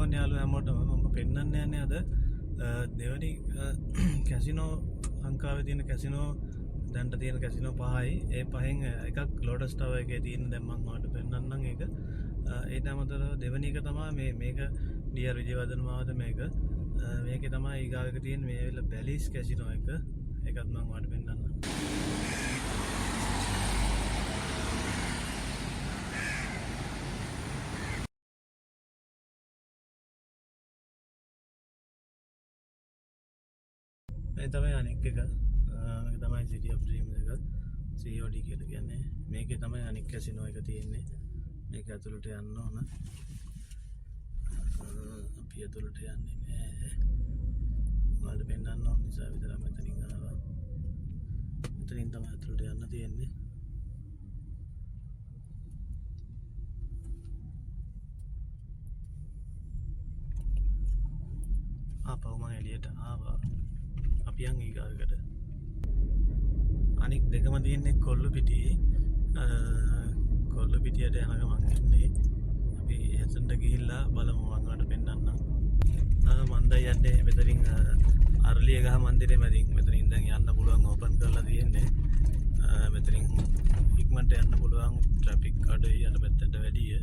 අයිබෝන් යාලු හැමෝටම මම පෙන්වන්න යන්නේ අද දෙවනි කැසිනෝ ලංකාවේ තියෙන කැසිනෝ දැන්ට තියෙන කැසිනෝ පහයි ඒ පහෙන් එකක් ලෝටස් ටවර් එකේ තියෙන දැන් මම ඔයාලට පෙන්වන්නම් ඒක ඊට අමතරව දෙවනි එක තමයි මේක ඩියර් විජේවර්ධන මාවත මේකේ තමයි ඊගාවක තියෙන මේ වෙල බැලිස් කැසිනෝ එක ඒකත් මම ඔයාලට පෙන්වන්නම් මේ තමයි අනික් එක මේක තමයි සිටි ඔෆ් ඩ්‍රීම්ස් එක COD කියලා කියන්නේ මේකේ තමයි අනික් කැසිනෝ එක තියෙන්නේ මේක ඇතුළට යන්න ඕන අපි ඇතුළට යන්නේ නෑ ඔයාලට පෙන්නන්න ඕන නිසා විතරක් මෙතනින් ආවා මෙතනින් තමයි ඇතුළට යන්න තියෙන්නේ ආපහු මම එළියට ආවා අපි යන් ඊගාකට අනික් දෙකම තියෙන්නේ කොල්ල පිටියේ කොල්ල පිටියට යන ගමන් ඉන්නේ අපි එතනට ගිහිල්ලා බලමු මම ඔයාලට පෙන්නන්නම් මන්ද යන්නේ මෙතනින් අරලියගහ මන්දිරේ මැදින් මෙතනින් දැන් යන්න පුළුවන් ඕපන් කරලා තියෙන්නේ මෙතනින් ඉක්මනට යන්න පුළුවන් ට්‍රැෆික් අඩුයි යන පැත්තට වැඩිය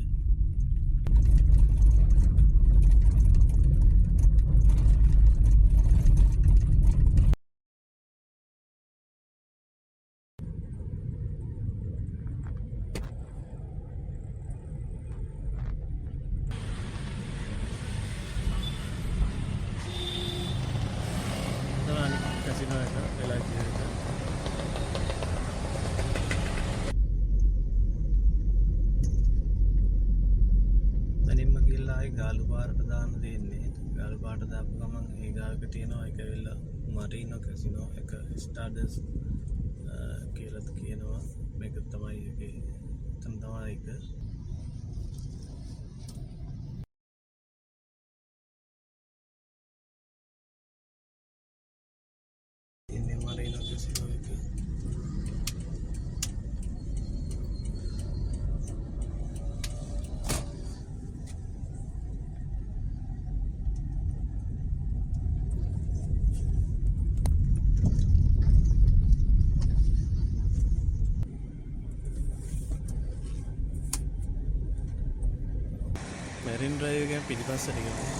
කැසිනෝ එක වෙලා තියෙනවා තනින්ම ගිහලා ආයි ගාලු පාරට දාන්න දෙන්නේ ගාලු පාරට දාපු ගමන් ඒ ගාවක තියෙනවා එක වෙලා මරීනෝ කැසිනෝ එක ස්ටාර්ඩස් කියලා කියනවා මේක තමයි ඒකේ එතන තමයි ඒක මැරින් ඩ්‍රයිව් එකෙන් පිටිපස්සට ගියා